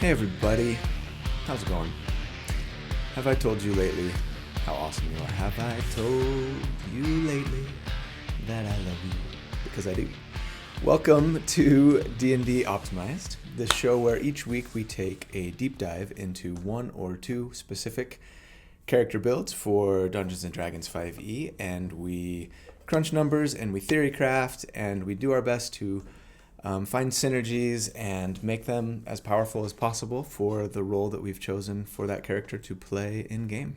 Hey everybody, how's it going? Have I told you lately how awesome you are? Have I told you lately that I love you? Because I do. Welcome to D&D Optimized, the show where each week we take a deep dive into one or two specific character builds for Dungeons & Dragons 5e, and we crunch numbers and we theory craft and we do our best to find synergies and make them as powerful as possible for the role that we've chosen for that character to play in game.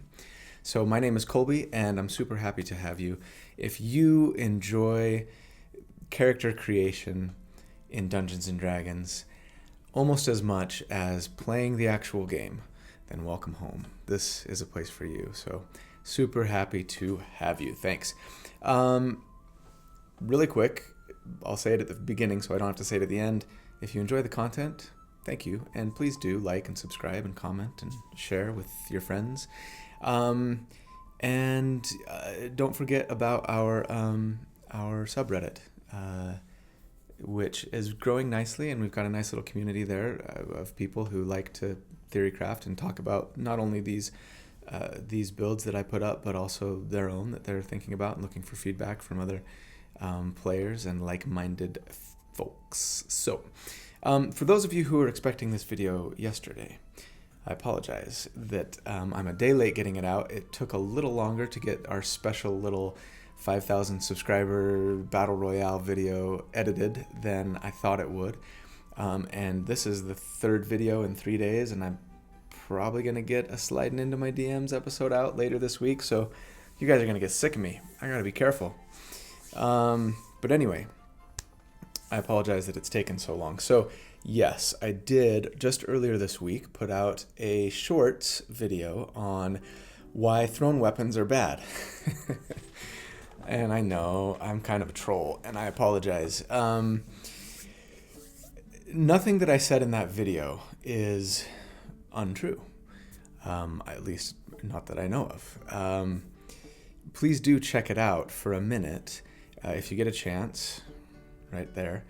So my name is Colby, and I'm super happy to have you. If you enjoy character creation in Dungeons & Dragons almost as much as playing the actual game, then welcome home. This is a place for you. So super happy to have you. Thanks. Really quick, I'll say it at the beginning so I don't have to say it at the end. If you enjoy the content, thank you. And please do like and subscribe and comment and share with your friends. And don't forget about our subreddit, which is growing nicely. And we've got a nice little community there of people who like to theory craft and talk about not only these builds that I put up, but also their own that they're thinking about and looking for feedback from other players and like-minded folks. So, for those of you who are expecting this video yesterday, I apologize that I'm a day late getting it out. It took a little longer to get our special little 5,000 subscriber Battle Royale video edited than I thought it would. And this is the third video in 3 days, and I'm probably going to get a sliding into my DMs episode out later this week, so you guys are going to get sick of me. I got to be careful. But anyway, I apologize that it's taken so long. So yes, I did just earlier this week put out a shorts video on why thrown weapons are bad. And I know I'm kind of a troll, and I apologize. Nothing that I said in that video is untrue. At least not that I know of. Please do check it out for a minute. If you get a chance, right there,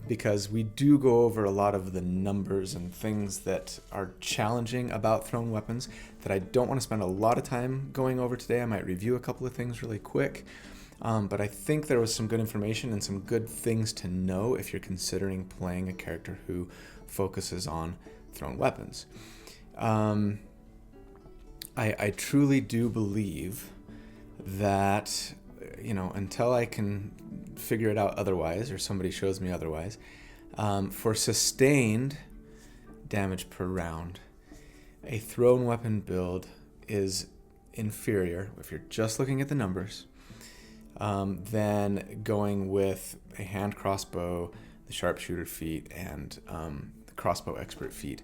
because we do go over a lot of the numbers and things that are challenging about thrown weapons that I don't want to spend a lot of time going over today. I might review a couple of things really quick, but I think there was some good information and some good things to know if you're considering playing a character who focuses on thrown weapons. I truly do believe that, until I can figure it out otherwise, or somebody shows me otherwise, for sustained damage per round, a thrown weapon build is inferior, if you're just looking at the numbers, than going with a hand crossbow, the sharpshooter feat, and the crossbow expert feat.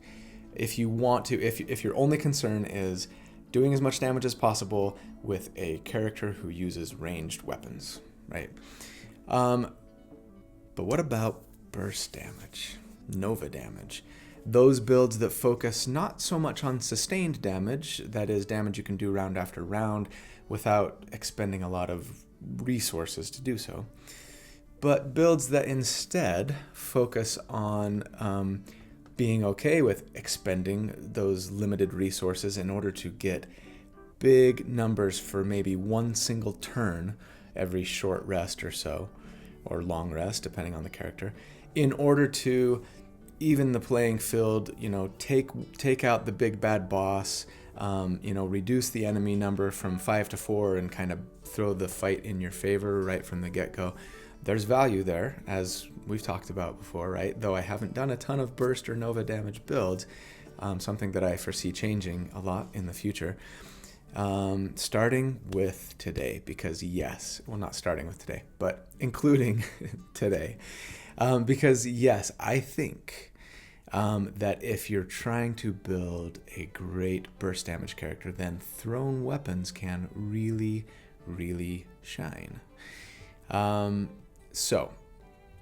If you want to, if your only concern is doing as much damage as possible with a character who uses ranged weapons, right? But what about burst damage, nova damage? Those builds that focus not so much on sustained damage, that is damage you can do round after round without expending a lot of resources to do so, but builds that instead focus on being okay with expending those limited resources in order to get big numbers for maybe one single turn every short rest or so, or long rest, depending on the character, in order to even the playing field, take out the big bad boss, reduce the enemy number from 5 to 4 and kind of throw the fight in your favor right from the get-go. There's value there, as we've talked about before, right? Though I haven't done a ton of burst or nova damage builds, something that I foresee changing a lot in the future. Starting with today, because not starting with today, but including today. Because yes, I think that if you're trying to build a great burst damage character, then thrown weapons can really, really shine. So,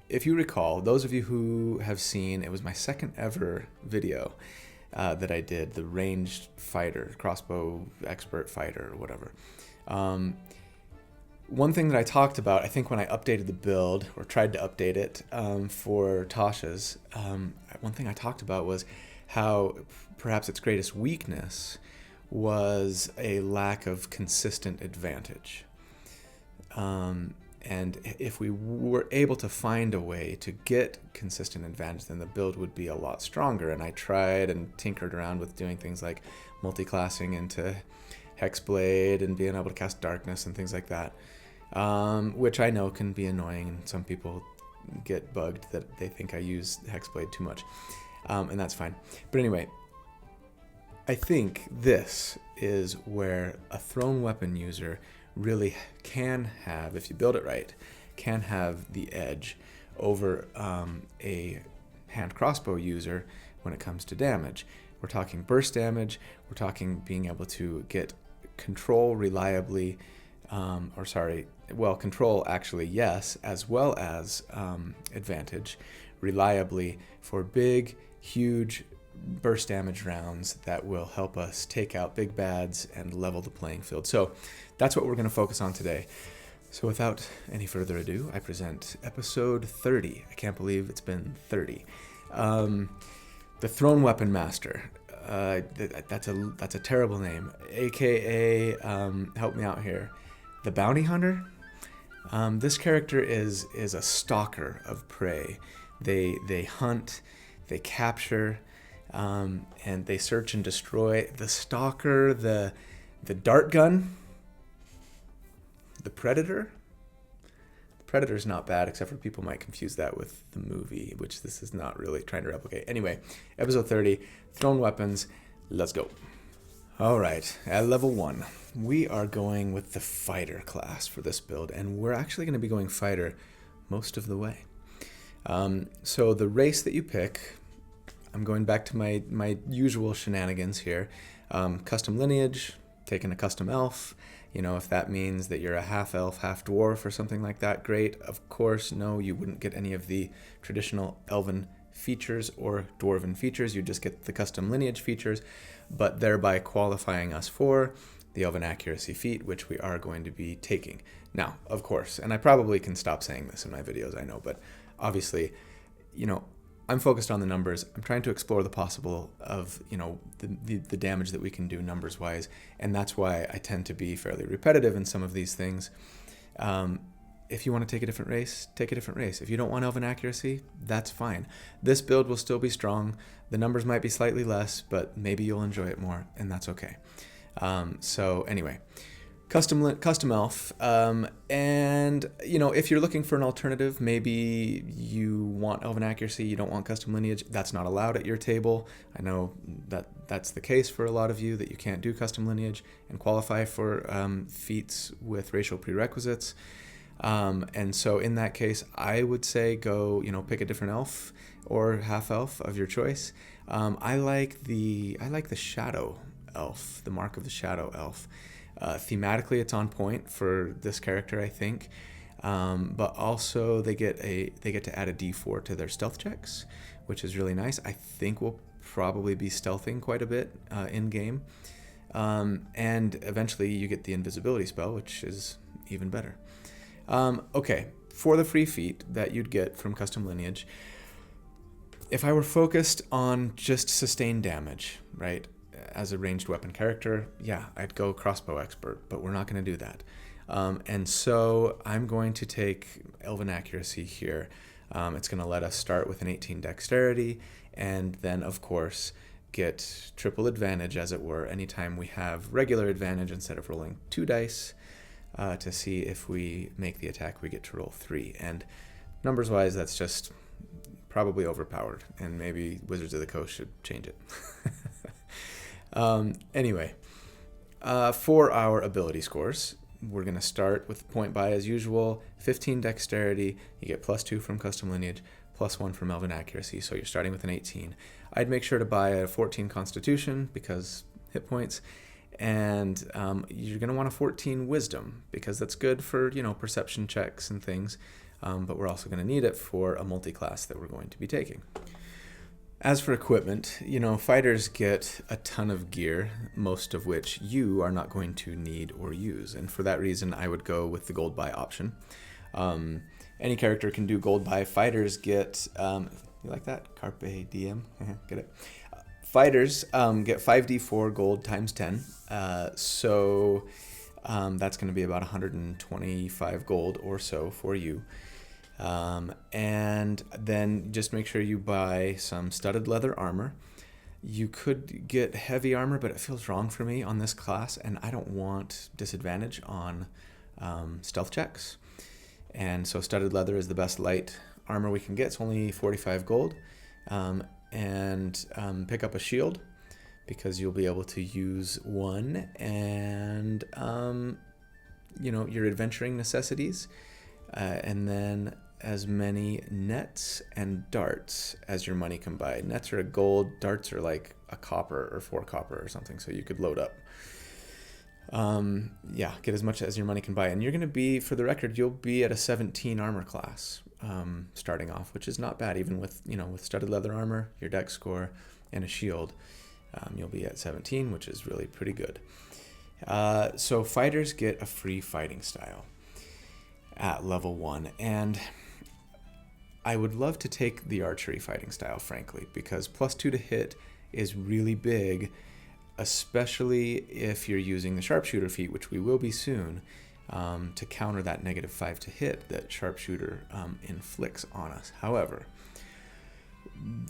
if you recall, those of you who have seen, it was my second ever video that I did, the ranged fighter, crossbow expert fighter, or whatever. One thing that I talked about, I think when I updated the build, or tried to update it for Tasha's, one thing I talked about was how perhaps its greatest weakness was a lack of consistent advantage. And if we were able to find a way to get consistent advantage, then the build would be a lot stronger. And I tried and tinkered around with doing things like multi-classing into Hexblade and being able to cast Darkness and things like that, which I know can be annoying, and some people get bugged that they think I use Hexblade too much, and that's fine. But anyway, I think this is where a thrown weapon user really can have, if you build it right, can have the edge over a hand crossbow user when it comes to damage. We're talking burst damage, we're talking being able to get control reliably, control actually, yes, as well as advantage reliably for big, huge burst damage rounds that will help us take out big bads and level the playing field. So that's what we're going to focus on today. So without any further ado, I present episode 30. I can't believe it's been 30. The Thrown Weapon Master. That's a terrible name. AKA, help me out here, the Bounty Hunter. This character is a stalker of prey. They hunt, they capture, and they search and destroy. The stalker, the dart gun, the predator. The predator's not bad, except for people might confuse that with the movie, which this is not really trying to replicate. Anyway, episode 30, Thrown Weapons. Let's go. All right, at level 1, we are going with the fighter class for this build, and we're actually going to be going fighter most of the way. So the race that you pick, I'm going back to my usual shenanigans here. Custom lineage, taking a custom elf. You know, if that means that you're a half elf, half dwarf or something like that, great. Of course, no, you wouldn't get any of the traditional elven features or dwarven features. You just get the custom lineage features, but thereby qualifying us for the Elven Accuracy feat, which we are going to be taking. Now, of course, and I probably can stop saying this in my videos, I know, but obviously, you know, I'm focused on the numbers. I'm trying to explore the possible of, you know, the damage that we can do numbers wise. And that's why I tend to be fairly repetitive in some of these things. If you want to take a different race, take a different race. If you don't want Elven Accuracy, that's fine. This build will still be strong. The numbers might be slightly less, but maybe you'll enjoy it more, and that's okay. So anyway, custom elf, and you know, if you're looking for an alternative, maybe you want Elven Accuracy, you don't want custom lineage, that's not allowed at your table. I know that that's the case for a lot of you, that you can't do custom lineage and qualify for feats with racial prerequisites. And so in that case, I would say go, you know, pick a different elf or half elf of your choice. I like the shadow elf, the Mark of the Shadow Elf. Thematically, it's on point for this character, I think. But also they get to add a D4 to their stealth checks, which is really nice. I think we'll probably be stealthing quite a bit in game. And eventually you get the invisibility spell, which is even better. Okay, for the free feat that you'd get from custom lineage, if I were focused on just sustained damage, right, as a ranged weapon character, yeah, I'd go crossbow expert, but we're not going to do that. And so I'm going to take Elven Accuracy here. It's going to let us start with an 18 dexterity, and then, of course, get triple advantage, as it were, anytime we have regular advantage. Instead of rolling 2 dice to see if we make the attack, we get to roll 3. And numbers-wise, that's just probably overpowered, and maybe Wizards of the Coast should change it. Anyway, for our ability scores, we're going to start with point buy as usual. 15 dexterity, you get +2 from custom lineage, +1 from Elven Accuracy, so you're starting with an 18. I'd make sure to buy a 14 constitution because hit points, and you're going to want a 14 wisdom because that's good for, you know, perception checks and things, but we're also going to need it for a multi-class that we're going to be taking. As for equipment, you know, fighters get a ton of gear, most of which you are not going to need or use. And for that reason, I would go with the gold buy option. Any character can do gold buy. Fighters get, you like that? Carpe diem? Get it? Fighters get 5d4 gold times 10. So that's going to be about 125 gold or so for you. And then just make sure you buy some studded leather armor. You could get heavy armor, but it feels wrong for me on this class, and I don't want disadvantage on stealth checks. And so studded leather is the best light armor we can get. It's only 45 gold. And pick up a shield, because you'll be able to use one, and your adventuring necessities, and then as many nets and darts as your money can buy. Nets are a gold, darts are like a copper or 4 copper or something, so you could load up. Get as much as your money can buy. And you're going to be, for the record, you'll be at a 17 armor class starting off, which is not bad, even with studded leather armor, your dex score, and a shield. You'll be at 17, which is really pretty good. So fighters get a free fighting style at level 1. And I would love to take the archery fighting style, frankly, because +2 to hit is really big, especially if you're using the sharpshooter feat, which we will be soon, to counter that -5 to hit that sharpshooter inflicts on us. However,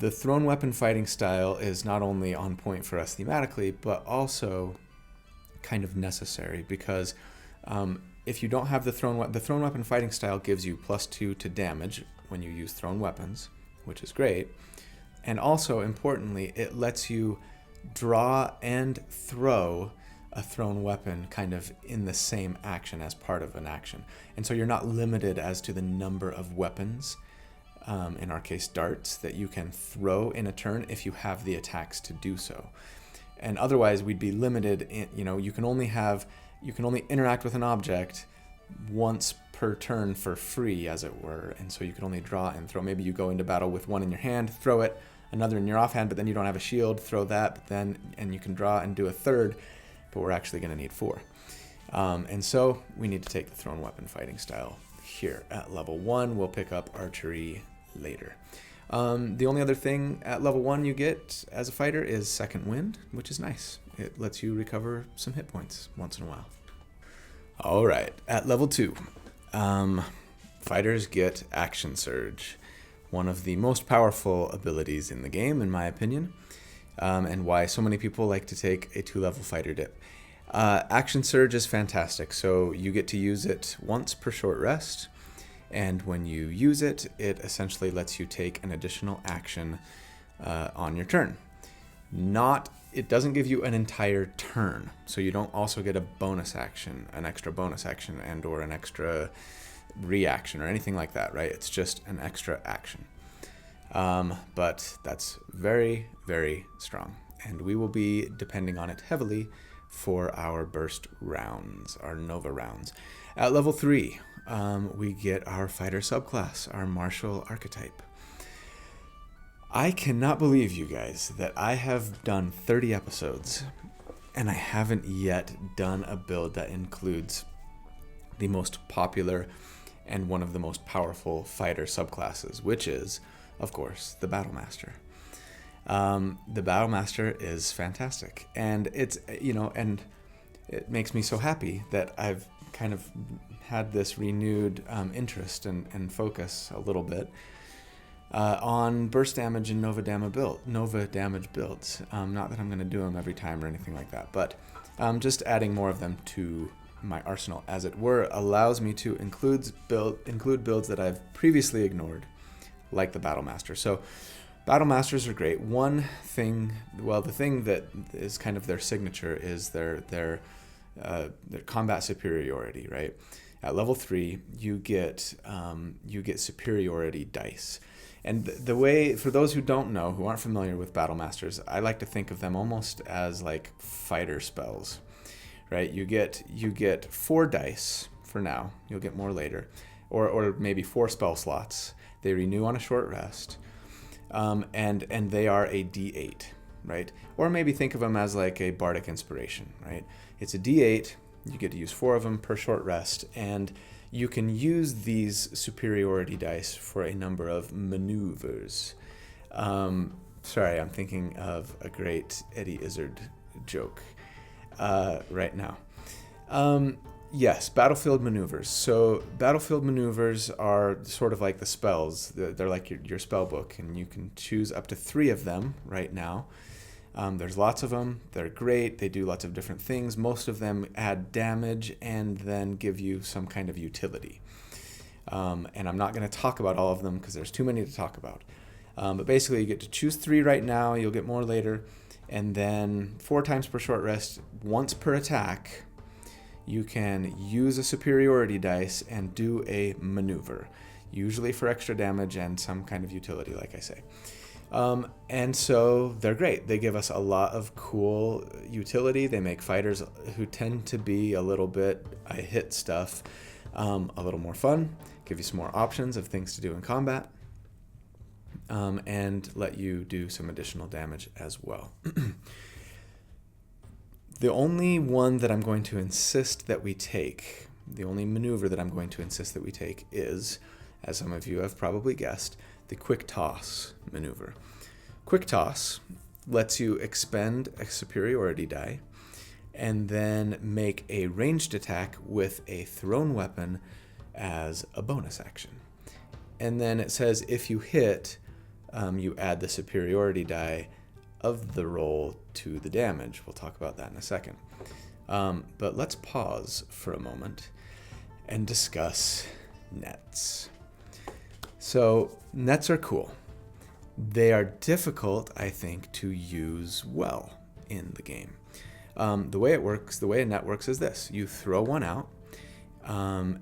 the thrown weapon fighting style is not only on point for us thematically, but also kind of necessary, because if you don't have the thrown weapon fighting style gives you +2 to damage when you use thrown weapons, which is great. And also, importantly, it lets you draw and throw a thrown weapon kind of in the same action as part of an action. And so you're not limited as to the number of weapons, in our case darts, that you can throw in a turn if you have the attacks to do so. And otherwise we'd be limited in, you can only interact with an object once per turn for free, as it were. And so you can only draw and throw. Maybe you go into battle with one in your hand, throw it, another in your offhand, but then you don't have a shield, throw that, and you can draw and do a third, but we're actually going to need 4. And so we need to take the thrown weapon fighting style here at level 1. We'll pick up archery later. The only other thing at level 1 you get as a fighter is Second Wind, which is nice. It lets you recover some hit points once in a while. All right, at level 2, fighters get Action Surge, one of the most powerful abilities in the game, in my opinion, and why so many people like to take a 2-level fighter dip. Action Surge is fantastic, so you get to use it once per short rest, and when you use it, it essentially lets you take an additional action on your turn. It doesn't give you an entire turn, so you don't also get a bonus action, an extra bonus action, and or an extra reaction or anything like that, right? It's just an extra action. But that's very, very strong, and we will be depending on it heavily for our burst rounds, our Nova rounds. At level 3, we get our fighter subclass, our martial archetype. I cannot believe, you guys, that I have done 30 episodes and I haven't yet done a build that includes the most popular and one of the most powerful fighter subclasses, which is, of course, the Battlemaster. The Battlemaster is fantastic, and it's, and it makes me so happy that I've kind of had this renewed interest and focus a little bit on burst damage and Nova damage builds. Not that I'm going to do them every time or anything like that, but just adding more of them to my arsenal, as it were, allows me to include builds that I've previously ignored, like the Battlemaster. So Battlemasters are great. One thing, the thing that is kind of their signature is their combat superiority, right? At level 3, you get superiority dice. And the way, for those who don't know, who aren't familiar with Battlemasters, I like to think of them almost as like fighter spells, right? You get 4 dice for now. You'll get more later, or maybe 4 spell slots. They renew on a short rest, and they are a D8, right? Or maybe think of them as like a bardic inspiration, right? It's a D8. You get to use 4 of them per short rest, and you can use these superiority dice for a number of maneuvers. Sorry, I'm thinking of a great Eddie Izzard joke right now. Yes, battlefield maneuvers. So battlefield maneuvers are sort of like the spells. They're like your spell book, and you can choose up to 3 of them right now. There's lots of them. They're great. They do lots of different things. Most of them add damage and then give you some kind of utility. And I'm not going to talk about all of them because there's too many to talk about. But basically, you get to choose 3 right now. You'll get more later. And then 4 times per short rest, once per attack, you can use a superiority dice and do a maneuver, usually for extra damage and some kind of utility, like I say. And so they're great. They give us a lot of cool utility. They make fighters who tend to be a little bit, I hit stuff, a little more fun, give you some more options of things to do in combat, and let you do some additional damage as well. The only one that I'm going to insist that we take, the only maneuver that I'm going to insist that we take is, as some of you have probably guessed, the quick toss maneuver. Quick toss lets you expend a superiority die and then make a ranged attack with a thrown weapon as a bonus action. And then it says if you hit, you add the superiority die of the roll to the damage. We'll talk about that in a second. But let's pause for a moment and discuss nets. So nets are cool. They are difficult, I think, to use well in the game. The way a net works is this. You throw one out.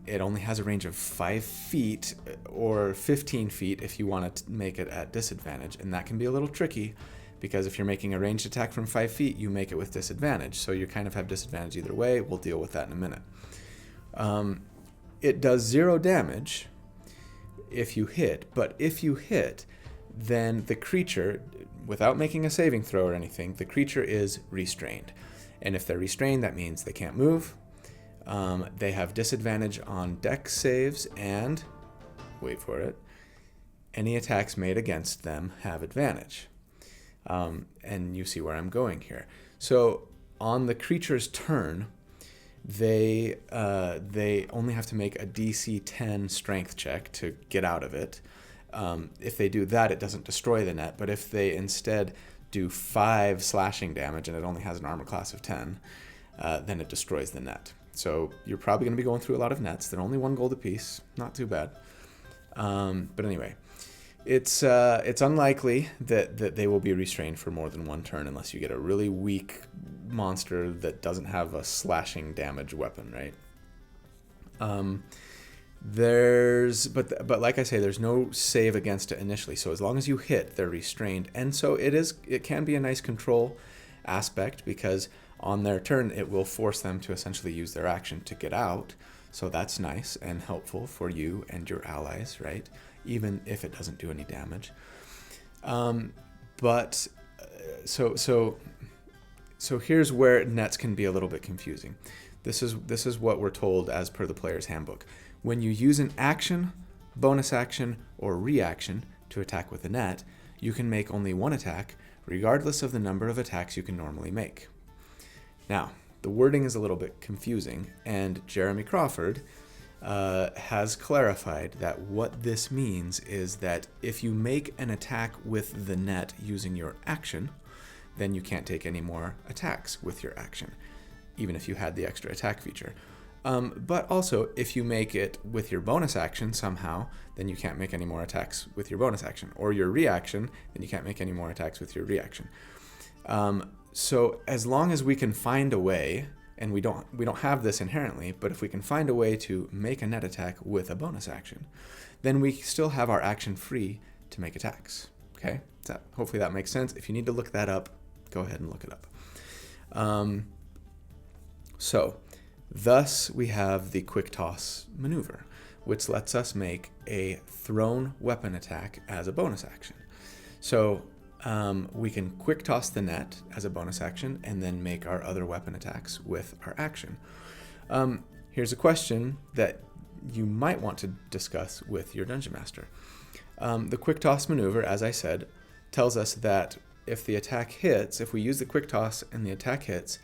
It only has a range of 5 feet or 15 feet if you want to make it at disadvantage. And that can be a little tricky because if you're making a ranged attack from 5 feet, you make it with disadvantage. So you kind of have disadvantage either way. We'll deal with that in a minute. It does 0 damage if you hit, but if you hit, then the creature, without making a saving throw or anything, the creature is restrained. And if they're restrained, that means they can't move. They have disadvantage on dex saves, and, wait for it, any attacks made against them have advantage. And you see where I'm going here. So on the creature's turn, they only have to make a DC 10 strength check to get out of it. If they do that, it doesn't destroy the net, but if they instead do 5 slashing damage and it only has an armor class of 10, then it destroys the net. So you're probably going to be going through a lot of nets. They're only 1 gold apiece, not too bad. But anyway, it's unlikely that they will be restrained for more than 1 turn unless you get a really weak monster that doesn't have a slashing damage weapon, right? But like I say, there's no save against it initially. So as long as you hit, they're restrained. And so it can be a nice control aspect because on their turn, it will force them to essentially use their action to get out. So that's nice and helpful for you and your allies, right? Even if it doesn't do any damage. So here's where nets can be a little bit confusing. This is what we're told as per the player's handbook. When you use an action, bonus action, or reaction to attack with a net, you can make only 1 attack, regardless of the number of attacks you can normally make. Now, the wording is a little bit confusing, and Jeremy Crawford has clarified that what this means is that if you make an attack with the net using your action, then you can't take any more attacks with your action, even if you had the extra attack feature. But also, if you make it with your bonus action somehow, then you can't make any more attacks with your bonus action. Or your reaction, then you can't make any more attacks with your reaction. So as long as we can find a way, and we don't have this inherently, but if we can find a way to make a net attack with a bonus action, then we still have our action free to make attacks. Okay? Hopefully that makes sense. If you need to look that up, go ahead and look it up. Thus, we have the quick toss maneuver, which lets us make a thrown weapon attack as a bonus action. So we can quick toss the net as a bonus action and then make our other weapon attacks with our action. Here's a question that you might want to discuss with your Dungeon Master. The quick toss maneuver, as I said, tells us that if the attack hits, if we use the quick toss and the attack hits,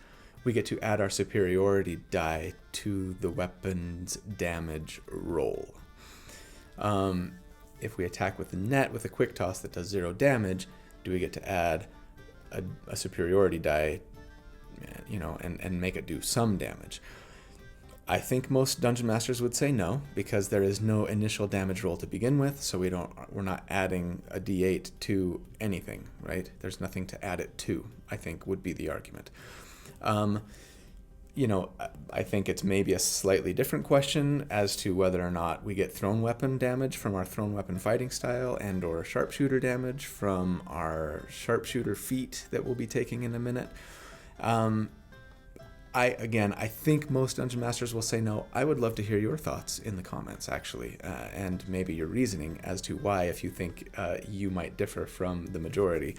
we get to add our superiority die to the weapon's damage roll. If we attack with the net with a quick toss that does 0 damage, do we get to add a superiority die, and make it do some damage? I think most dungeon masters would say no, because there is no initial damage roll to begin with, so we're not adding a d8 to anything, right? There's nothing to add it to, I think would be the argument. I think it's maybe a slightly different question as to whether or not we get thrown weapon damage from our thrown weapon fighting style and or sharpshooter damage from our sharpshooter feat that we'll be taking in a minute. I think most Dungeon Masters will say no. I would love to hear your thoughts in the comments, actually, and maybe your reasoning as to why, if you think you might differ from the majority.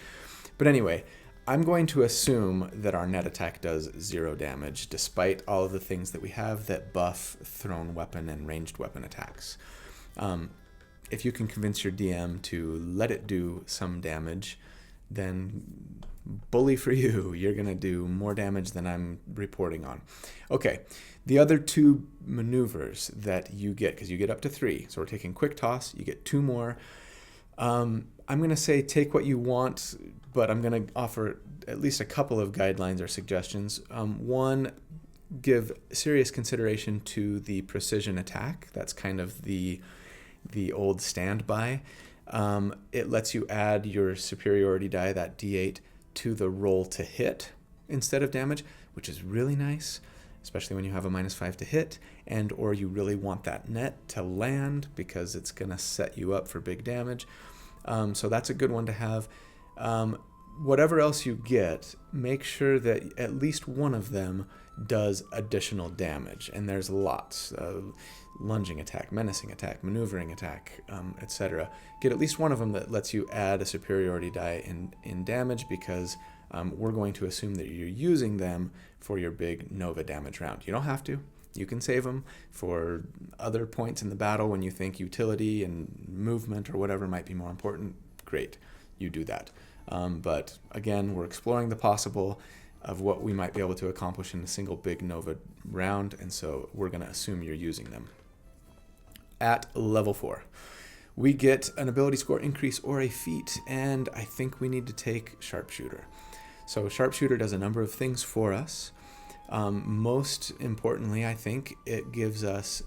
But anyway, I'm going to assume that our net attack does 0 damage, despite all of the things that we have that buff thrown weapon and ranged weapon attacks. If you can convince your DM to let it do some damage, then bully for you. You're going to do more damage than I'm reporting on. Okay, the other 2 maneuvers that you get, because you get up to 3, so we're taking quick toss, you get 2 more. I'm going to say take what you want, but I'm going to offer at least a couple of guidelines or suggestions. One, give serious consideration to the precision attack. That's kind of the old standby. It lets you add your superiority die, that d8, to the roll to hit instead of damage, which is really nice, especially when you have a -5 to hit, and or you really want that net to land because it's going to set you up for big damage. So that's a good one to have. Whatever else you get, make sure that at least one of them does additional damage, and there's lots. Lunging attack, menacing attack, maneuvering attack, etc. Get at least one of them that lets you add a superiority die in damage, because we're going to assume that you're using them for your big Nova damage round. You don't have to. You can save them for other points in the battle when you think utility and movement or whatever might be more important. Great, you do that. But again, we're exploring the possible of what we might be able to accomplish in a single big Nova round, and so we're going to assume you're using them. At level 4, we get an ability score increase or a feat, and I think we need to take Sharpshooter. So Sharpshooter does a number of things for us. Most importantly, I think it gives us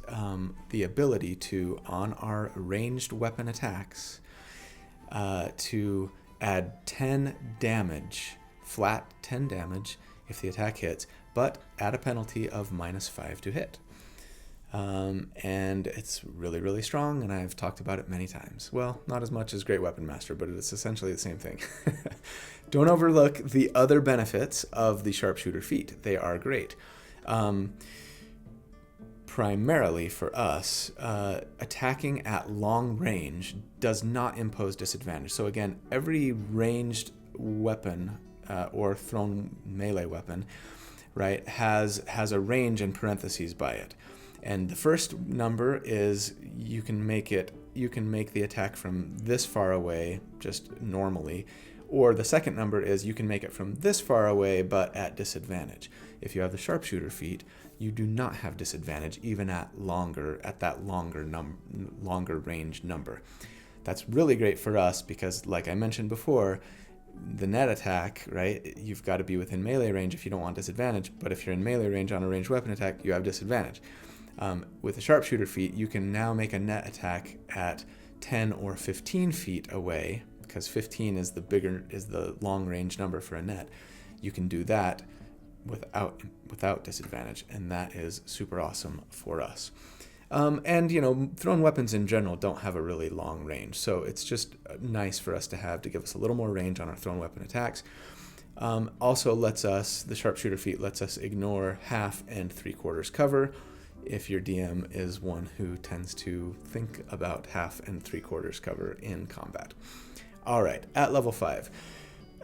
the ability to, on our ranged weapon attacks, to add 10 damage, flat 10 damage if the attack hits, but at a penalty of -5 to hit. And it's really, really strong, and I've talked about it many times. Well, not as much as Great Weapon Master, but it's essentially the same thing. Don't overlook the other benefits of the Sharpshooter feat. They are great. Primarily for us, attacking at long range does not impose disadvantage. So again, every ranged weapon or thrown melee weapon, right, has a range in parentheses by it. And the first number is you can make the attack from this far away just normally, or the second number is you can make it from this far away but at disadvantage. If you have the Sharpshooter feat, you do not have disadvantage even at that longer range number. That's really great for us because, like I mentioned before, the net attack, right, you've got to be within melee range if you don't want disadvantage, but if you're in melee range on a ranged weapon attack, you have disadvantage. With the Sharpshooter feat, you can now make a net attack at 10 or 15 feet away, because 15 is the long range number for a net. You can do that without disadvantage, and that is super awesome for us. And thrown weapons in general don't have a really long range, so it's just nice for us to have to give us a little more range on our thrown weapon attacks. Also the Sharpshooter feat lets us ignore half and 3/4 cover, if your DM is one who tends to think about half and 3/4 cover in combat. All right, at level 5,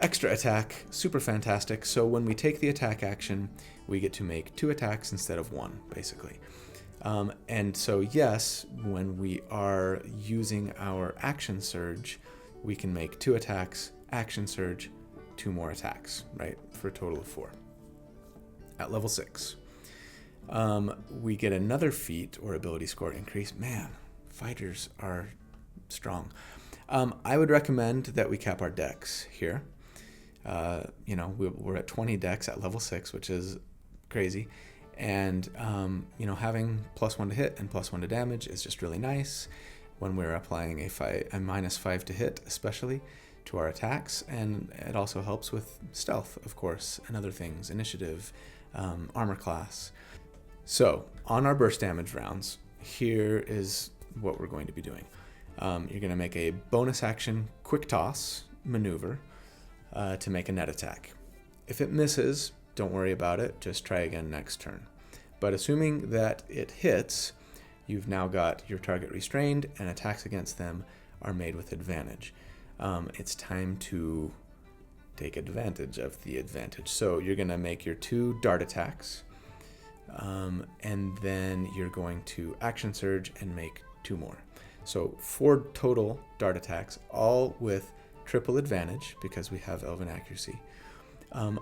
extra attack, super fantastic. So when we take the attack action, we get to make 2 attacks instead of 1, basically. And so yes, when we are using our action surge, we can make 2 attacks action surge, 2 more attacks, right? For a total of 4. At level 6, we get another feat or ability score increase. Man, fighters are strong. I would recommend that we cap our dex here. We're at 20 dex at level 6, which is crazy. And, having +1 to hit and +1 to damage is just really nice when we're applying a -5 to hit, especially to our attacks. And it also helps with stealth, of course, and other things, initiative, armor class. So on our burst damage rounds, here is what we're going to be doing. You're going to make a bonus action quick toss maneuver to make a net attack. If it misses, don't worry about it. Just try again next turn. But assuming that it hits, you've now got your target restrained and attacks against them are made with advantage. It's time to take advantage of the advantage. So you're going to make your 2 dart attacks, and then you're going to action surge and make 2 more. So 4 total dart attacks, all with triple advantage because we have Elven Accuracy,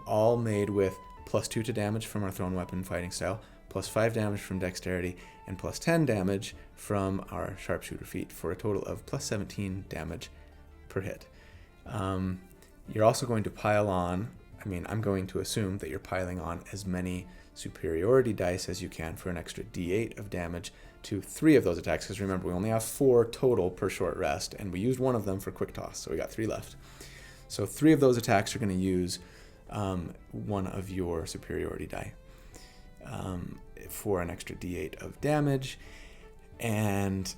all made with +2 to damage from our thrown weapon fighting style, +5 damage from dexterity, and +10 damage from our sharpshooter feat, for a total of +17 damage per hit. You're also going to pile on, I'm going to assume that you're piling on as many superiority dice as you can for an extra d8 of damage to 3 of those attacks, because remember, we only have 4 total per short rest, and we used 1 of them for quick toss, so we got 3 left. So 3 of those attacks are going to use 1 of your superiority die for an extra d8 of damage, and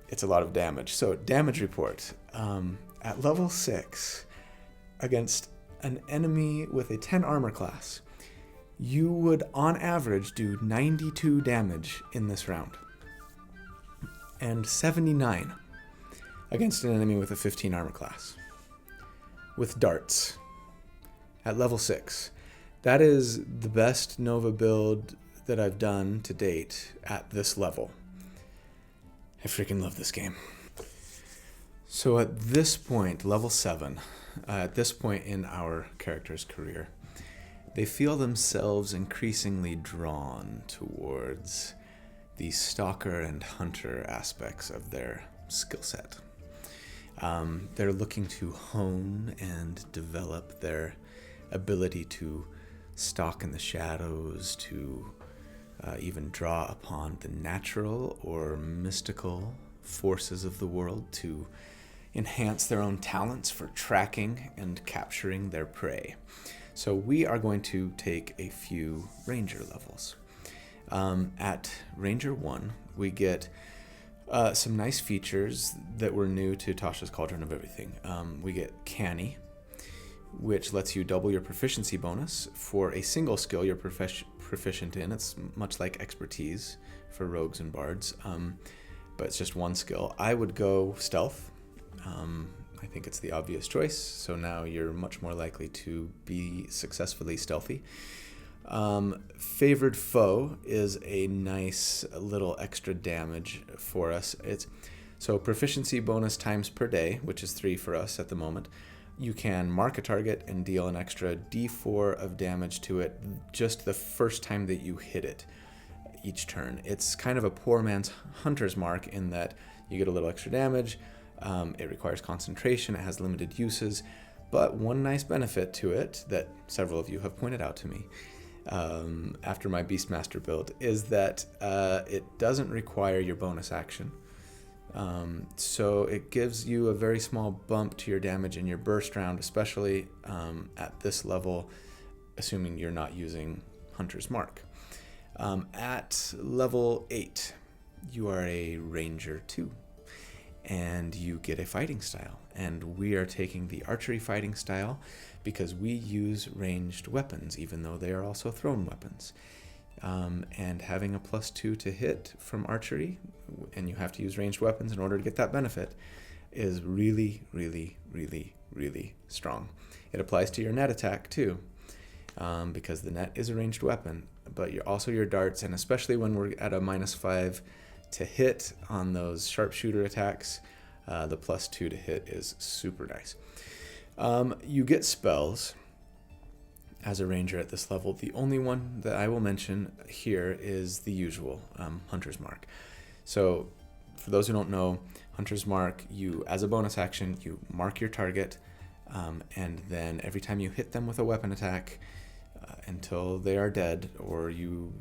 it's a lot of damage. So damage report. At level 6, against an enemy with a 10 armor class, you would on average do 92 damage in this round, and 79 against an enemy with a 15 armor class with darts at level 6. That is the best Nova build that I've done to date at this level. I freaking love this game. So at this point, level 7, at this point in our character's career, they feel themselves increasingly drawn towards the stalker and hunter aspects of their skill set. They're looking to hone and develop their ability to stalk in the shadows, to even draw upon the natural or mystical forces of the world to enhance their own talents for tracking and capturing their prey. So we are going to take a few ranger levels. At Ranger 1, we get some nice features that were new to Tasha's Cauldron of Everything. We get Canny, which lets you double your proficiency bonus for a single skill you're proficient in. It's much like expertise for rogues and bards, but it's just 1 skill. I would go stealth. I think it's the obvious choice, so now you're much more likely to be successfully stealthy. Favored Foe is a nice little extra damage for us. It's so proficiency bonus times per day, which is 3 for us at the moment. You can mark a target and deal an extra d4 of damage to it just the first time that you hit it each turn. It's kind of a poor man's hunter's mark in that you get a little extra damage. It requires concentration. It has limited uses. But one nice benefit to it that several of you have pointed out to me after my Beastmaster build is that it doesn't require your bonus action. So it gives you a very small bump to your damage in your burst round, especially at this level, assuming you're not using Hunter's Mark. At level 8, you are a Ranger 2, and you get a fighting style. And we are taking the archery fighting style because we use ranged weapons, even though they are also thrown weapons. And having a +2 to hit from archery, and you have to use ranged weapons in order to get that benefit, is really, really, really, really strong. It applies to your net attack too, because the net is a ranged weapon, but also your darts, and especially when we're at a -5 to hit on those sharpshooter attacks, The +2 to hit is super nice. You get spells as a ranger at this level. The only one that I will mention here is the usual Hunter's Mark. So for those who don't know, Hunter's Mark, you, as a bonus action, you mark your target, and then every time you hit them with a weapon attack, until they are dead or you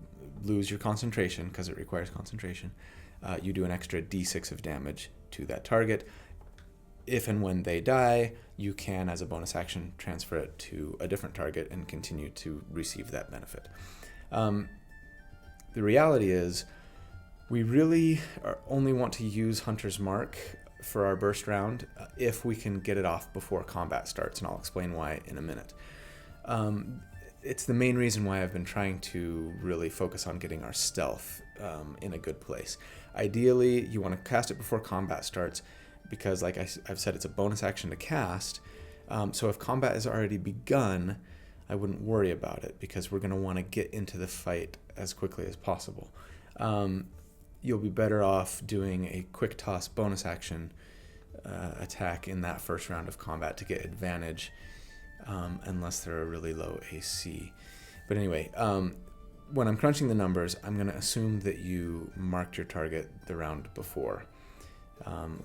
lose your concentration, because it requires concentration, you do an extra d6 of damage to that target. If and when they die, you can, as a bonus action, transfer it to a different target and continue to receive that benefit. The reality is, we really only want to use Hunter's Mark for our burst round if we can get it off before combat starts, and I'll explain why in a minute. It's the main reason why I've been trying to really focus on getting our stealth in a good place. Ideally, you want to cast it before combat starts because, like I've said, it's a bonus action to cast. So if combat has already begun, I wouldn't worry about it because we're going to want to get into the fight as quickly as possible. You'll be better off doing a quick toss bonus action attack in that first round of combat to get advantage, unless they're a really low AC. But anyway, when I'm crunching the numbers, I'm going to assume that you marked your target the round before.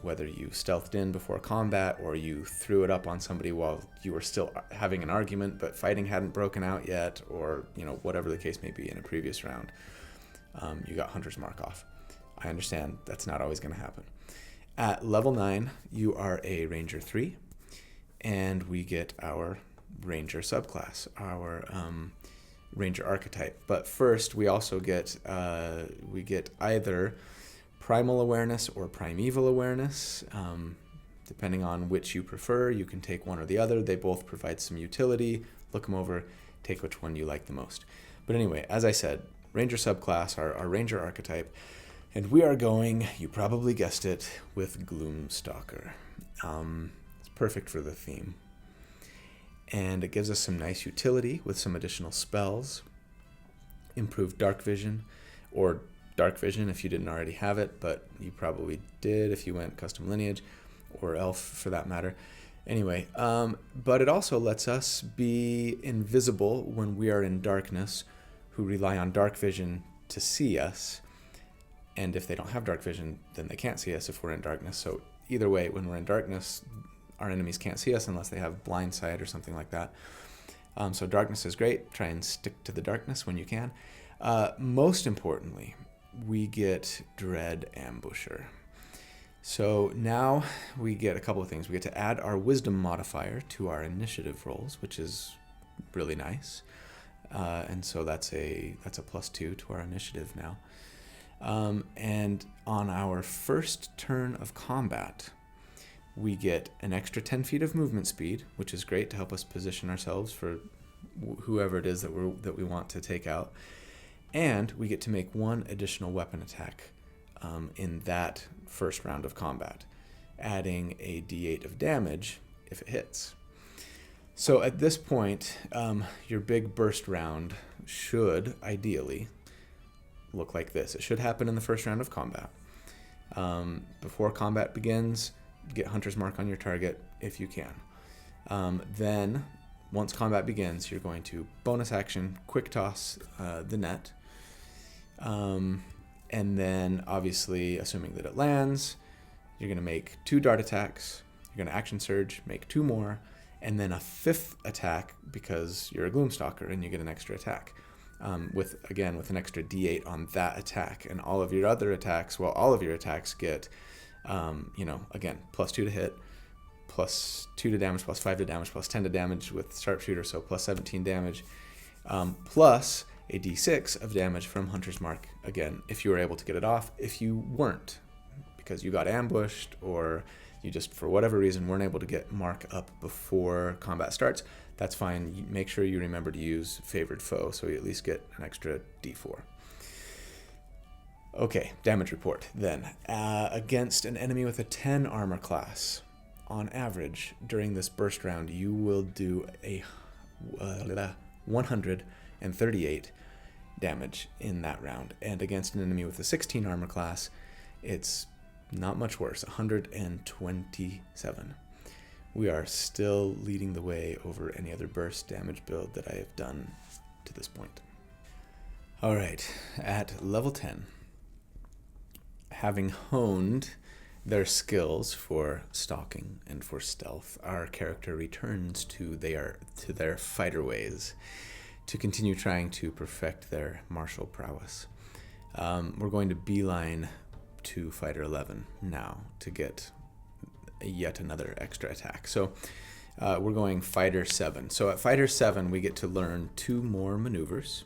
Whether you stealthed in before combat or you threw it up on somebody while you were still having an argument but fighting hadn't broken out yet, or whatever the case may be in a previous round, you got Hunter's Mark off. I understand that's not always going to happen. At level 9, you are a Ranger 3, and we get our Ranger subclass, our Ranger archetype. But first, we also get either Primal Awareness or Primeval Awareness. Depending on which you prefer, you can take one or the other. They both provide some utility. Look them over, take which one you like the most. But anyway, as I said, Ranger subclass, our Ranger archetype. And we are going, you probably guessed it, with Gloomstalker. It's perfect for the theme. And it gives us some nice utility with some additional spells. Improved Dark Vision, or Dark Vision if you didn't already have it, but you probably did if you went custom lineage, or elf for that matter. Anyway, but it also lets us be invisible when we are in darkness, who rely on Dark Vision to see us. And if they don't have Dark Vision, then they can't see us if we're in darkness. So either way, when we're in darkness, our enemies can't see us unless they have blind sight or something like that. So darkness is great. Try and stick to the darkness when you can. Most importantly, we get Dread Ambusher. So now we get a couple of things. We get to add our Wisdom modifier to our initiative rolls, which is really nice. And so that's a +2 to our initiative now. And on our first turn of combat, we get an extra 10 feet of movement speed, which is great to help us position ourselves for whoever it is that we want to take out. And we get to make one additional weapon attack in that first round of combat, adding a d8 of damage if it hits. So at this point, your big burst round should ideally look like this. It should happen in the first round of combat. Before combat begins, get Hunter's Mark on your target if you can. Then, once combat begins, you're going to bonus action, quick toss the net. And then, obviously, assuming that it lands, you're going to make 2 dart attacks. You're going to action surge, make 2 more, and then a 5th attack because you're a Gloomstalker and you get an extra attack. With an extra d8 on that attack. And all of your other attacks, get, again, +2 to hit, +2 to damage, +5 to damage, +10 to damage with sharpshooter, so +17 damage, plus a d6 of damage from Hunter's Mark, again, if you were able to get it off. If you weren't, because you got ambushed or you just, for whatever reason, weren't able to get Mark up before combat starts, that's fine. Make sure you remember to use Favored Foe, so you at least get an extra d4. Okay, damage report then. Against an enemy with a 10 armor class, on average, during this burst round, you will do a 138 damage in that round. And against an enemy with a 16 armor class, it's not much worse, 127. We are still leading the way over any other burst damage build that I have done to this point. All right, at level 10, having honed their skills for stalking and for stealth, our character returns to their fighter ways to continue trying to perfect their martial prowess. We're going to beeline to Fighter 11 now to get yet another extra attack. So we're going Fighter 7. So at Fighter 7, we get to learn 2 more maneuvers.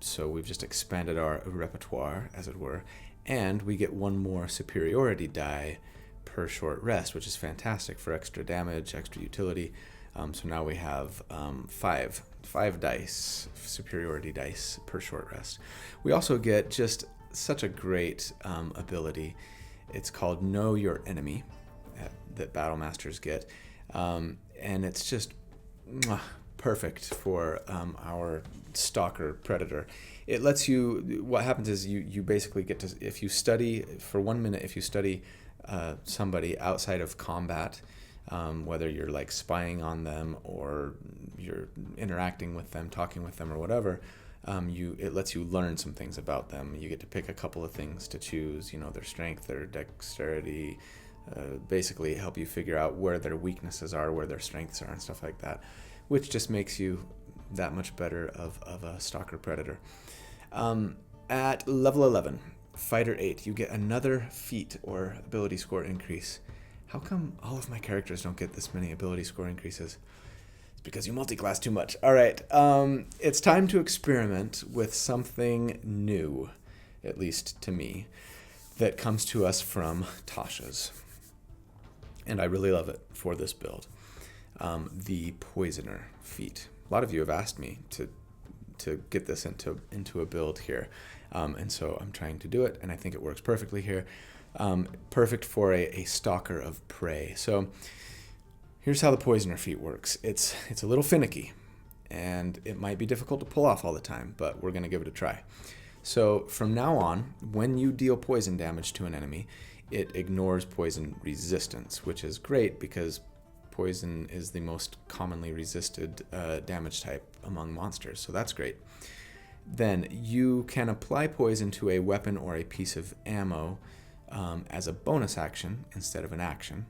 So we've just expanded our repertoire, as it were, and we get 1 more superiority die per short rest, which is fantastic for extra damage, extra utility. So now we have 5 dice, superiority dice per short rest. We also get just such a great ability. It's called Know Your Enemy that Battle Masters get, and it's just perfect for our Stalker Predator. It lets you, what happens is you basically get to, if you study for 1 minute, if you study somebody outside of combat, whether you're like spying on them or you're interacting with them, talking with them or whatever, it lets you learn some things about them. You get to pick a couple of things to choose, their strength, their dexterity, basically help you figure out where their weaknesses are, where their strengths are and stuff like that, which just makes you that much better of a Stalker Predator. At level 11, Fighter 8, you get another feat or ability score increase. How come all of my characters don't get this many ability score increases? It's because you multiclass too much. All right, it's time to experiment with something new, at least to me, that comes to us from Tasha's. And I really love it for this build. The Poisoner feat. A lot of you have asked me to get this into a build here. And so I'm trying to do it, and I think it works perfectly here. Perfect for a stalker of prey. So here's how the Poisoner feat works. It's a little finicky, and it might be difficult to pull off all the time, but we're going to give it a try. So from now on, when you deal poison damage to an enemy, it ignores poison resistance, which is great because poison is the most commonly resisted damage type among monsters, so that's great. Then you can apply poison to a weapon or a piece of ammo as a bonus action instead of an action,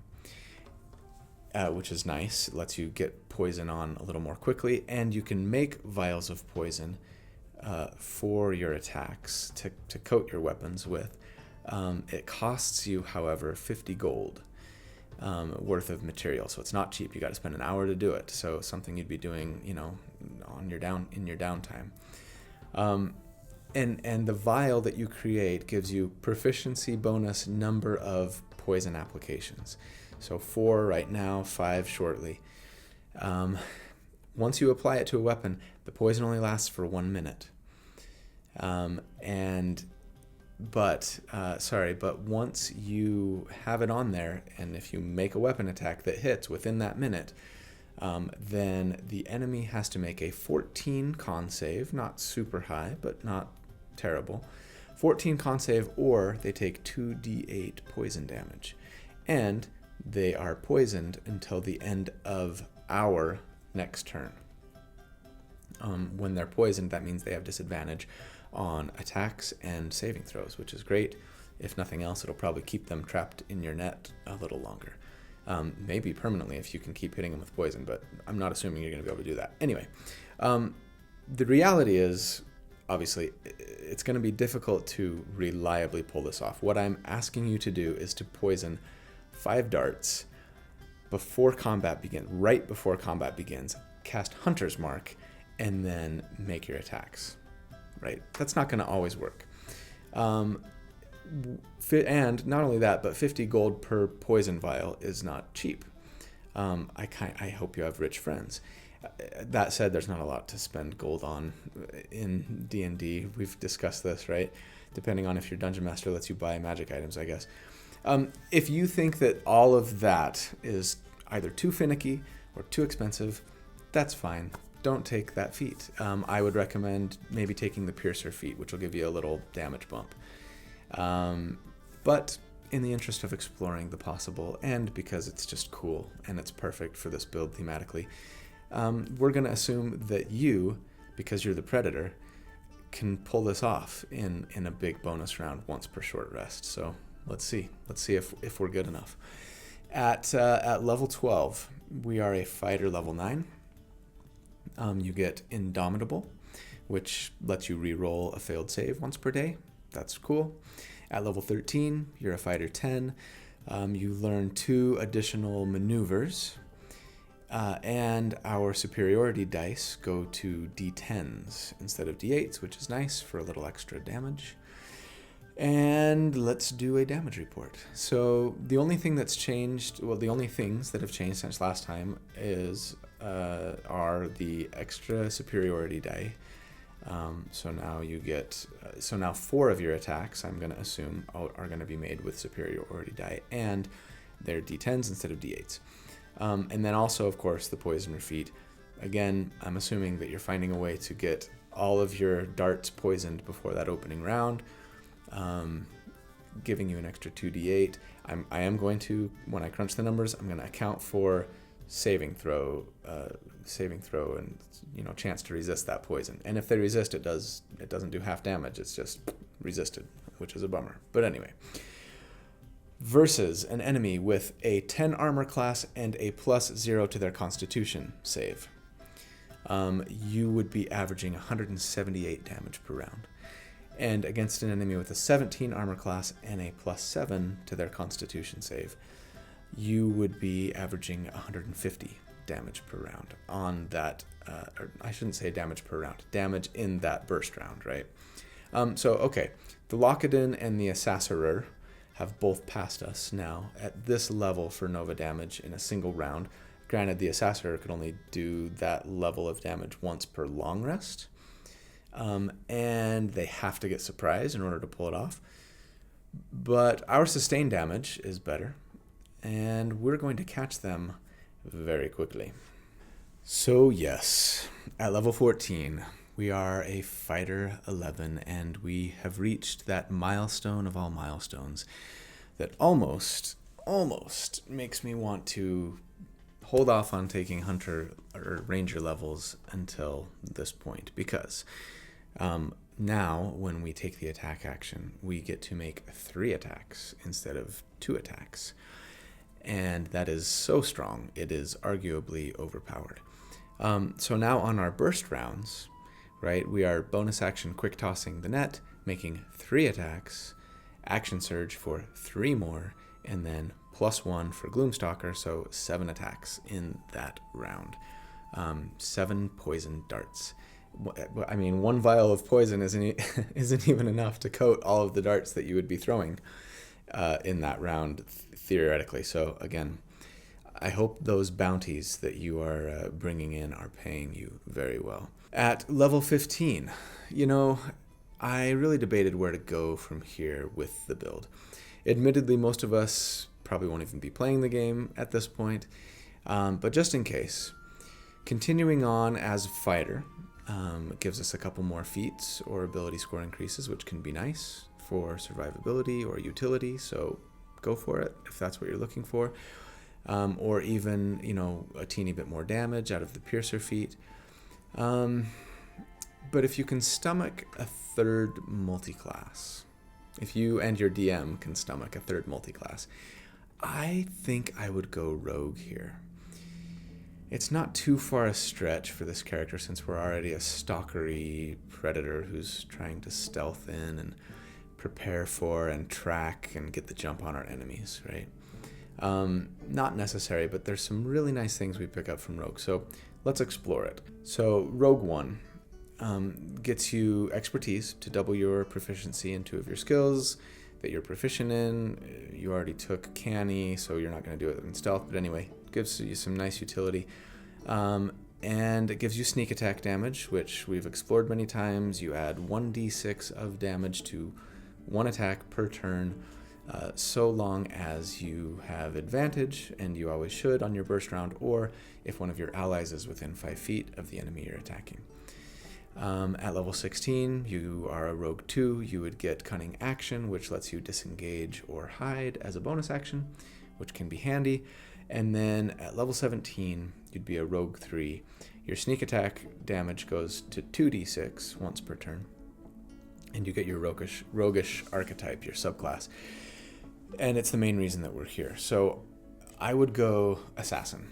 which is nice. It lets you get poison on a little more quickly, and you can make vials of poison for your attacks to coat your weapons with. It costs you, however, 50 gold worth of material, so it's not cheap. You got to spend an hour to do it. So something you'd be doing, in your downtime. And the vial that you create gives you proficiency bonus number of poison applications. So 4 right now, 5 shortly. Once you apply it to a weapon, the poison only lasts for 1 minute. But once you have it on there, and if you make a weapon attack that hits within that minute, then the enemy has to make a 14 con save, not super high, but not terrible. 14 con save, or they take 2d8 poison damage. And they are poisoned until the end of our next turn. When they're poisoned, that means they have disadvantage on attacks and saving throws, which is great. If nothing else, it'll probably keep them trapped in your net a little longer. Maybe permanently if you can keep hitting them with poison, but I'm not assuming you're going to be able to do that. Anyway, the reality is, obviously, it's going to be difficult to reliably pull this off. What I'm asking you to do is to poison 5 darts before combat begins, right before combat begins, cast Hunter's Mark, and then make your attacks. Right? That's not going to always work. And not only that, but 50 gold per poison vial is not cheap. I hope you have rich friends. That said, there's not a lot to spend gold on in D&D. We've discussed this, right? Depending on if your dungeon master lets you buy magic items, I guess. If you think that all of that is either too finicky or too expensive, that's fine. Don't take that feat. I would recommend maybe taking the Piercer feat, which will give you a little damage bump. But in the interest of exploring the possible, and because it's just cool and it's perfect for this build thematically, we're going to assume that you, because you're the Predator, can pull this off in a big bonus round once per short rest. So let's see if we're good enough. At level 12, we are a fighter level 9. You get Indomitable, which lets you re-roll a failed save once per day. That's cool. At level 13, you're a fighter 10. You learn 2 additional maneuvers. And our superiority dice go to D10s instead of D8s, which is nice for a little extra damage. And let's do a damage report. So the only thing that's changed, well, the only things that have changed since last time are the extra superiority die. So now 4 of your attacks, I'm going to assume, are going to be made with superiority die, and they're D10s instead of D8s. And then also, of course, the poison feat. Again, I'm assuming that you're finding a way to get all of your darts poisoned before that opening round, giving you an extra 2d8. I am going to, when I crunch the numbers, I'm going to account for saving throw, and chance to resist that poison. And if they resist, it doesn't do half damage. It's just resisted, which is a bummer. But anyway. Versus an enemy with a 10 armor class and a +0 to their constitution save. You would be averaging 178 damage per round. And against an enemy with a 17 armor class and a +7 to their constitution save, you would be averaging 150 damage per round on that, or I shouldn't say damage per round, damage in that burst round, right? Okay, the Lockadin and the Assasserer have both passed us now at this level for Nova damage in a single round. Granted, the Assasserer could only do that level of damage once per long rest, and they have to get surprised in order to pull it off. But our sustained damage is better, and we're going to catch them very quickly. So yes, at level 14, we are a fighter 11, and we have reached that milestone of all milestones that almost makes me want to hold off on taking hunter or ranger levels until this point, because now when we take the attack action, we get to make 3 attacks instead of 2 attacks. And that is so strong, it is arguably overpowered. So now on our burst rounds, right, we are bonus action quick tossing the net, making 3 attacks, action surge for 3 more, and then +1 for Gloomstalker, so 7 attacks in that round. 7 poison darts. I mean, 1 vial of poison isn't even enough to coat all of the darts that you would be throwing in that round, theoretically. So again, I hope those bounties that you are bringing in are paying you very well. At level 15, I really debated where to go from here with the build. Admittedly, most of us probably won't even be playing the game at this point, but just in case, continuing on as fighter gives us a couple more feats or ability score increases, which can be nice for survivability or utility, so go for it if that's what you're looking for. Or even, a teeny bit more damage out of the Piercer feat. But if you can stomach a 3rd multiclass, if you and your DM can stomach a 3rd multiclass, I think I would go Rogue here. It's not too far a stretch for this character since we're already a stalkery predator who's trying to stealth in and prepare for and track and get the jump on our enemies, right? Not necessary, but there's some really nice things we pick up from Rogue, so let's explore it. So Rogue 1 gets you expertise to double your proficiency in 2 of your skills that you're proficient in. You already took Canny, so you're not going to do it in stealth, but anyway, it gives you some nice utility. And it gives you sneak attack damage, which we've explored many times. You add 1d6 of damage to 1 attack per turn, so long as you have advantage, and you always should on your burst round, or if one of your allies is within 5 feet of the enemy you're attacking. At level 16, you are a Rogue 2. You would get Cunning Action, which lets you disengage or hide as a bonus action, which can be handy. And then at level 17, you'd be a Rogue 3. Your sneak attack damage goes to 2d6 once per turn. And you get your roguish archetype, your subclass. And it's the main reason that we're here. So I would go Assassin.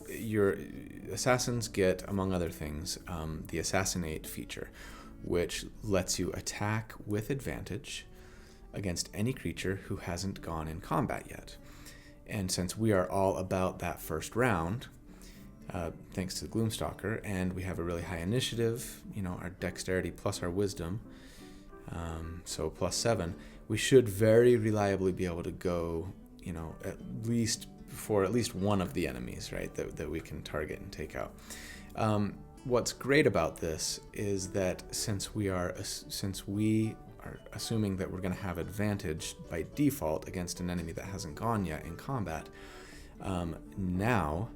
Your assassins get, among other things, the Assassinate feature, which lets you attack with advantage against any creature who hasn't gone in combat yet. And since we are all about that first round, thanks to the Gloomstalker, and we have a really high initiative, our dexterity plus our wisdom, so +7, we should very reliably be able to go, at least one of the enemies, right, that we can target and take out. What's great about this is that since we are assuming that we're going to have advantage by default against an enemy that hasn't gone yet in combat, now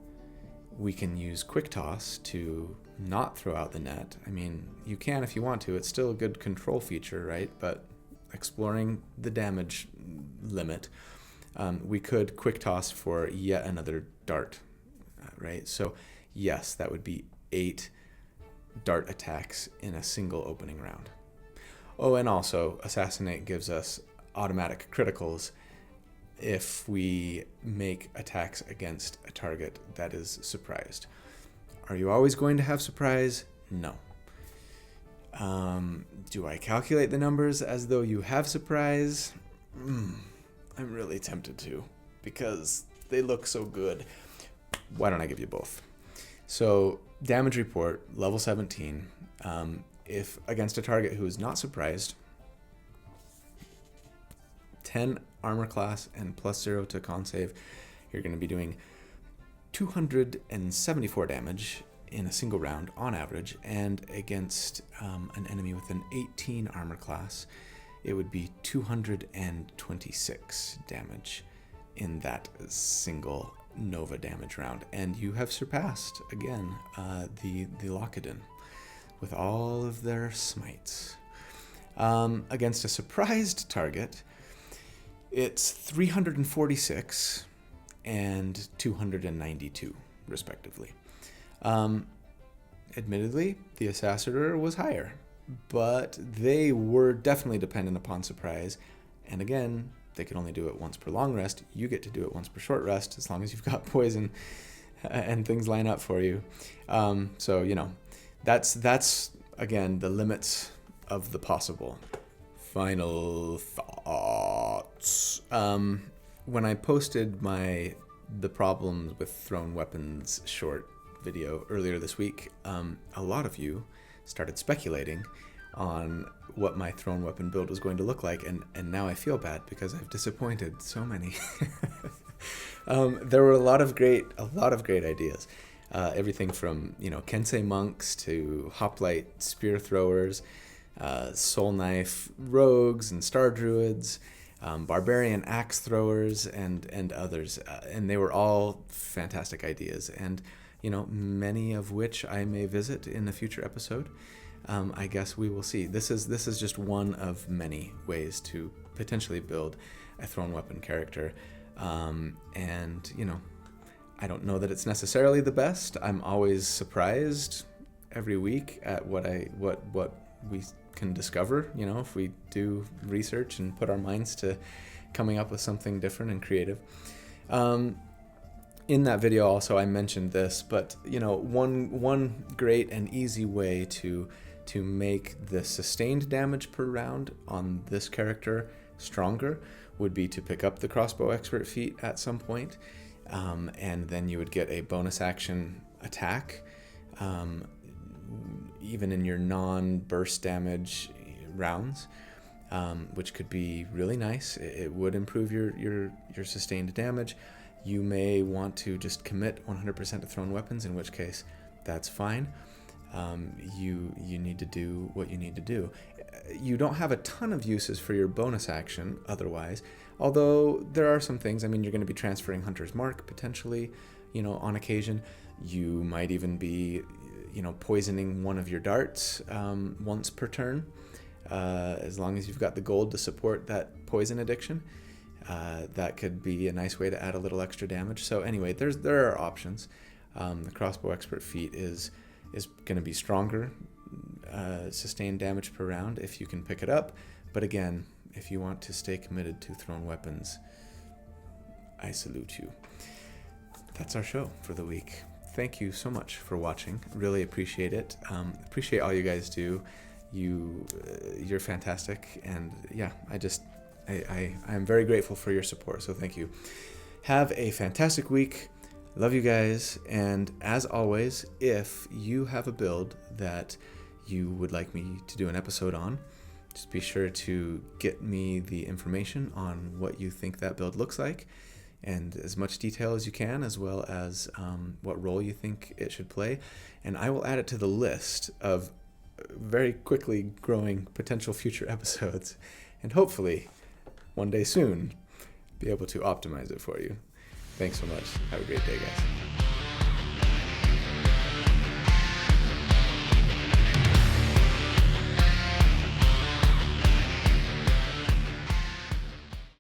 we can use Quick Toss to not throw out the net. I mean, you can if you want to. It's still a good control feature, right? But exploring the damage limit, we could Quick Toss for yet another dart, right? So yes, that would be 8 dart attacks in a single opening round. Oh, and also Assassinate gives us automatic criticals if we make attacks against a target that is surprised. Are you always going to have surprise? No. Do I calculate the numbers as though you have surprise? I'm really tempted to, because they look so good. Why don't I give you both? So, damage report, level 17. If against a target who is not surprised, 10 armor class and +0 to con save, you're going to be doing 274 damage in a single round on average, and against an enemy with an 18 armor class, it would be 226 damage in that single Nova damage round. And you have surpassed, again, the Lockadin with all of their smites. Against a surprised target, it's 346 and 292, respectively. Admittedly, the Assassiner was higher, but they were definitely dependent upon surprise. And again, they could only do it once per long rest. You get to do it once per short rest, as long as you've got poison and things line up for you. So, that's again the limits of the possible. Final thoughts. When I posted the problems with thrown weapons short video earlier this week, a lot of you started speculating on what my thrown weapon build was going to look like, and now I feel bad because I've disappointed so many. There were a lot of great ideas. Everything from Kensei monks to hoplite spear throwers, soul knife rogues and star druids, barbarian axe throwers, and others, and they were all fantastic ideas, and many of which I may visit in a future episode. I guess we will see. This is just one of many ways to potentially build a thrown weapon character, and I don't know that it's necessarily the best. I'm always surprised every week at what we can discover, if we do research and put our minds to coming up with something different and creative. In that video also I mentioned this, but one great and easy way to make the sustained damage per round on this character stronger would be to pick up the crossbow expert feat at some point, and then you would get a bonus action attack, even in your non-burst damage rounds, which could be really nice. It would improve your sustained damage. You may want to just commit 100% to thrown weapons, in which case that's fine. You need to do what you need to do. You don't have a ton of uses for your bonus action otherwise, although there are some things. I mean, you're going to be transferring Hunter's Mark potentially, on occasion. You might even be, poisoning one of your darts once per turn, as long as you've got the gold to support that poison addiction. That could be a nice way to add a little extra damage. So anyway, there are options. The crossbow expert feat is going to be stronger, sustained damage per round if you can pick it up. But again, if you want to stay committed to thrown weapons, I salute you. That's our show for the week. Thank you so much for watching. Really appreciate it. Appreciate all you guys do. You're fantastic, and yeah, I'm very grateful for your support. So thank you. Have a fantastic week. Love you guys. And as always, if you have a build that you would like me to do an episode on, just be sure to get me the information on what you think that build looks like, and as much detail as you can, as well as what role you think it should play. And I will add it to the list of very quickly growing potential future episodes, and hopefully one day soon be able to optimize it for you. Thanks so much. Have a great day, guys.